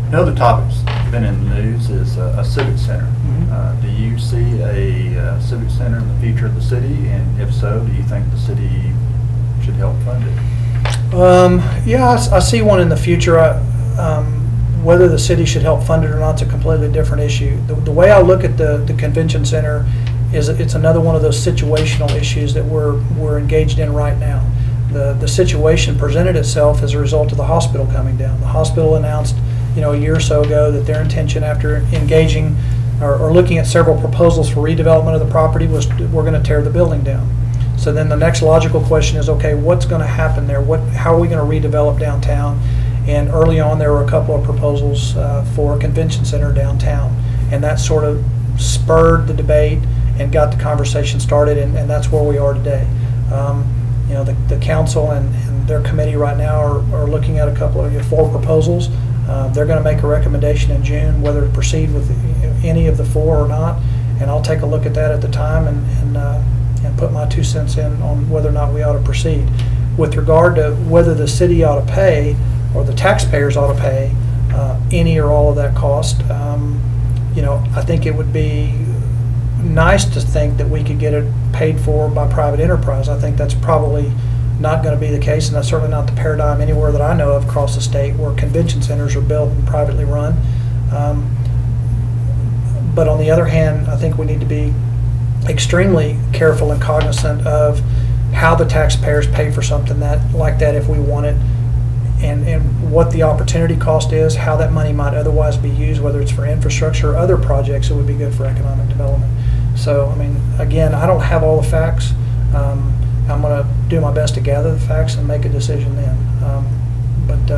Another topic's been in the news is a civic center. Mm-hmm. Do you see a civic center in the future of the city? And if so, do you think the city should help fund it? Yeah, I see one in the future. Whether the city should help fund it or not is a completely different issue. The way I look at the convention center is it's another one of those situational issues that we're engaged in right now. The situation presented itself as a result of the hospital coming down. The hospital announced, a year or so ago that their intention after engaging or looking at several proposals for redevelopment of the property was we're going to tear the building down. So then the next logical question is, okay, what's going to happen there? How are we going to redevelop downtown? And early on there were a couple of proposals for a convention center downtown, and that sort of spurred the debate and got the conversation started, and that's where we are today. The council and their committee right now are looking at a couple of 4 proposals. They're going to make a recommendation in June whether to proceed with any of the 4 or not, and I'll take a look at that at the time and put my 2 cents in on whether or not we ought to proceed. With regard to whether the city ought to pay or the taxpayers ought to pay any or all of that cost, I think it would be nice to think that we could get it paid for by private enterprise. I think that's probably not going to be the case, and that's certainly not the paradigm anywhere that I know of across the state where convention centers are built and privately run. But on the other hand, I think we need to be extremely careful and cognizant of how the taxpayers pay for something like that if we want it, and what the opportunity cost is, how that money might otherwise be used, whether it's for infrastructure or other projects that would be good for economic development. So, again, I don't have all the facts. I'm going to do my best to gather the facts and make a decision then. But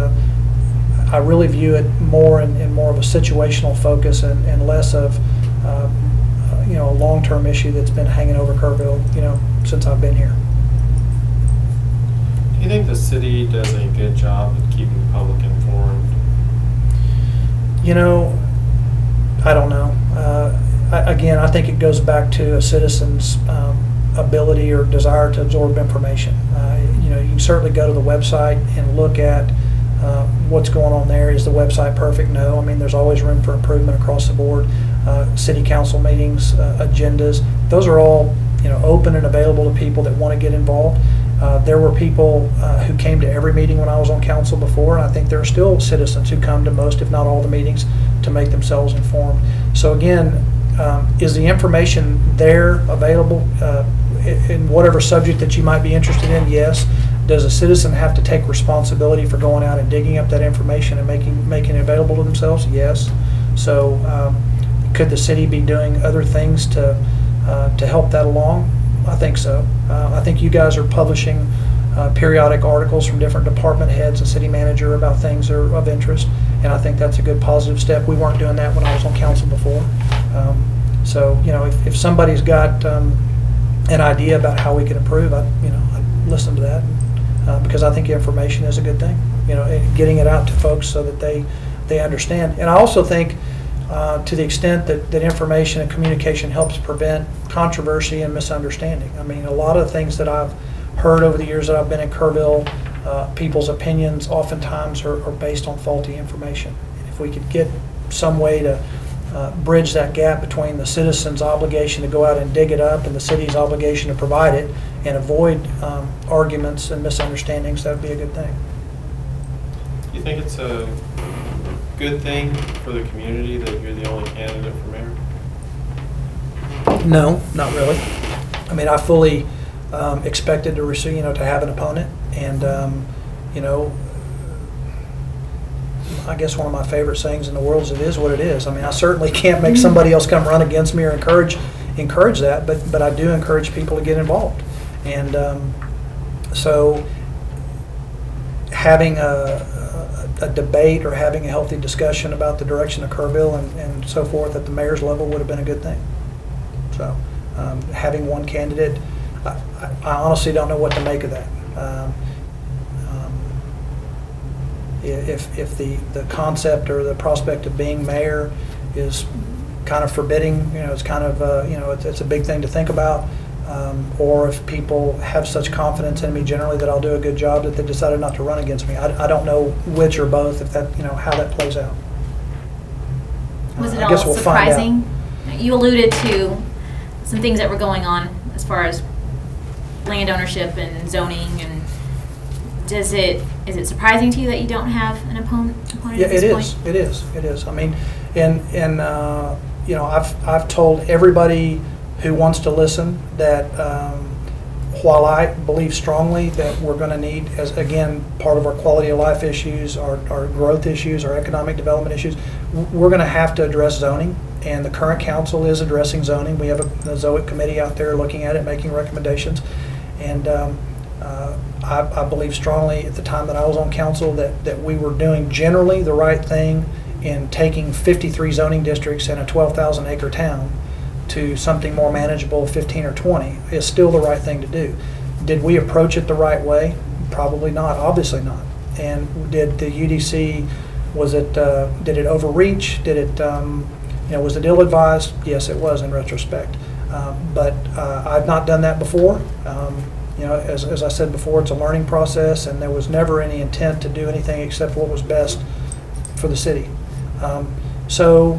I really view it more in more of a situational focus and less of a long-term issue that's been hanging over Kerrville, since I've been here. Do you think the city does a good job of keeping the public informed? I don't know. Again, I think it goes back to a citizen's ability or desire to absorb information. You can certainly go to the website and look at what's going on there. Is the website perfect? No. There's always room for improvement across the board. City council meetings, agendas, those are all open and available to people that want to get involved. There were people who came to every meeting when I was on council before, and I think there are still citizens who come to most, if not all, the meetings to make themselves informed. So again, is the information there available in whatever subject that you might be interested in? Yes. Does a citizen have to take responsibility for going out and digging up that information and making it available to themselves? Yes. So could the city be doing other things to help that along? I think so. I think you guys are publishing periodic articles from different department heads and city manager about things that are of interest, and I think that's a good positive step. We weren't doing that when I was on council before. So if somebody's got an idea about how we can improve, I'd listen to that because I think information is a good thing. Getting it out to folks so that they understand. And I also think to the extent that information and communication helps prevent controversy and misunderstanding. A lot of the things that I've heard over the years that I've been in Kerrville, people's opinions oftentimes are based on faulty information. And if we could get some way to bridge that gap between the citizen's obligation to go out and dig it up and the city's obligation to provide it and avoid arguments and misunderstandings, that would be a good thing. Do you think it's a good thing for the community that you're the only candidate for mayor? No, not really. I fully expected to receive, to have an opponent, and I guess one of my favorite sayings in the world is, "It is what it is." I certainly can't make somebody else come run against me or encourage that, but I do encourage people to get involved, and so having a debate or having a healthy discussion about the direction of Kerrville and so forth at the mayor's level would have been a good thing. So having one candidate, I honestly don't know what to make of that. If the concept or the prospect of being mayor is kind of forbidding, it's kind of it's a big thing to think about. Or if people have such confidence in me generally that I'll do a good job that they decided not to run against me. I don't know which or both, if that how that plays out. Was it I all guess we'll find out. surprising? You alluded to some things that were going on as far as land ownership and zoning, and is it surprising to you that you don't have an opponent Yeah, at this point? It is. I mean, and you know, I've told everybody who wants to listen that while I believe strongly that we're going to need, as again, part of our quality of life issues, our growth issues, our economic development issues, we're going to have to address zoning, and the current council is addressing zoning. We have a ZOIC committee out there looking at it, making recommendations, and I believe strongly at the time that I was on council that we were doing generally the right thing in taking 53 zoning districts in a 12,000 acre town to something more manageable, 15 or 20, is still the right thing to do. Did we approach it the right way? Probably not, obviously not. And did the UDC, did it overreach? Did it, you know, was it ill-advised? Yes, it was in retrospect. But I've not done that before. You know, as I said before, it's a learning process, and there was never any intent to do anything except what was best for the city. So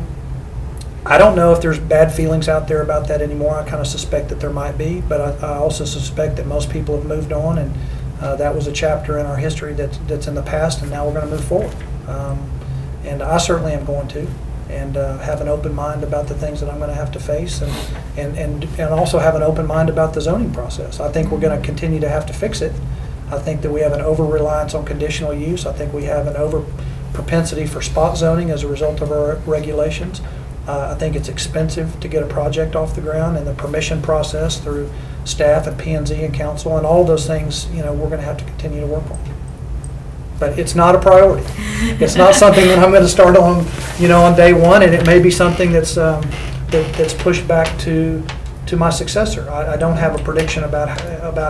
I don't know if there's bad feelings out there about that anymore. I kind of suspect that there might be, but I also suspect that most people have moved on, and that was a chapter in our history that's in the past, and now we're going to move forward. And I certainly am going to, and have an open mind about the things that I'm going to have to face, and also have an open mind about the zoning process. I think we're going to continue to have to fix it. I think that we have an over-reliance on conditional use. I think we have an over-propensity for spot zoning as a result of our regulations. I think it's expensive to get a project off the ground, and the permission process through staff and P&Z and council and all those things, you know, we're going to have to continue to work on. But it's not a priority. It's not something that I'm going to start on, you know, on day one, and it may be something that's that's pushed back to my successor. I don't have a prediction about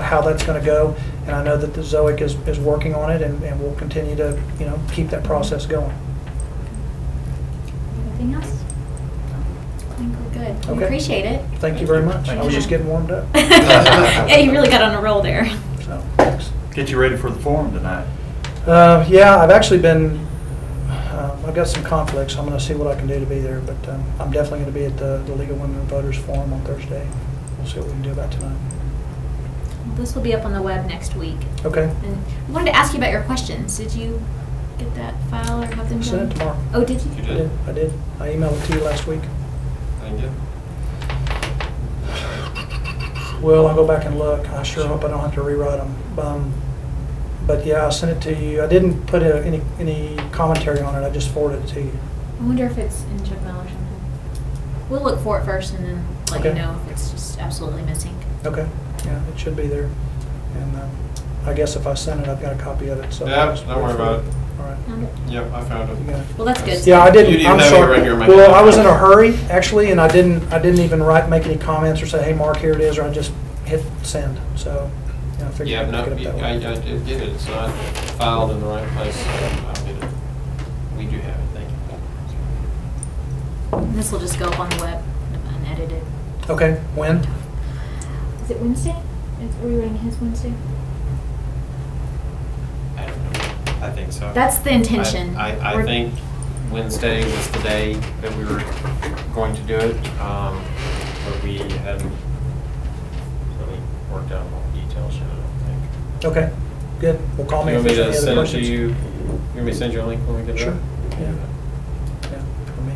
how that's going to go, and I know that the ZOIC is working on it, and we'll continue to, you know, keep that process going. Anything else? I think we're good. We Okay. appreciate it. Thank you very much. I was just getting warmed up. Yeah, you really got on a roll there. So, thanks. Get you ready for the forum tonight. Yeah, I've actually been, I've got some conflicts. I'm going to see what I can do to be there, but I'm definitely going to be at the League of Women Voters Forum on Thursday. We'll see what we can do about tonight. Well, this will be up on the web next week. Okay. And I wanted to ask you about your questions. Did you get that file or have them done? Send it tomorrow. Oh, did you? You did? I did. I emailed it to you last week. Thank you. Well, I'll go back and look. I sure hope I don't have to rewrite them. But yeah, I'll send it to you. I didn't put any commentary on it. I just forwarded it to you. I wonder if it's in check mail or something. We'll look for it first and then let you Okay. know if it's just absolutely missing. Okay. Yeah, it should be there. And I guess if I send it, I've got a copy of it. So Yeah, I'll just don't worry about it. All right. Found it? Yep, I found You it. got it. Well, that's good. Yeah, I didn't. You didn't I'm have it sorry. right here, Mike. Well, I was in a hurry actually, and I didn't even make any comments or say, "Hey, Mark, here it is," or I just hit send. So, I figured Yeah, I'd no, pick it up that I way. did get it. It's not filed in the right place. So I'll get it. We do have it. Thank you. And this will just go up on the web, unedited. Okay. When? Is it Wednesday? Are we running his Wednesday? I don't know. I think so. That's the intention. I We're- think Wednesday was the day that we were going to do it, but we hadn't really worked out all the details yet, I don't think. Okay. Good. Well, call me You if want me there's to any other send it to questions. you? You want me to send you a link when we get Sure. done? Yeah. Yeah. For me.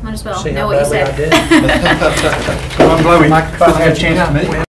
Might as well See know how what you badly said. I did. Well, I'm glad we finally had a chance to meet.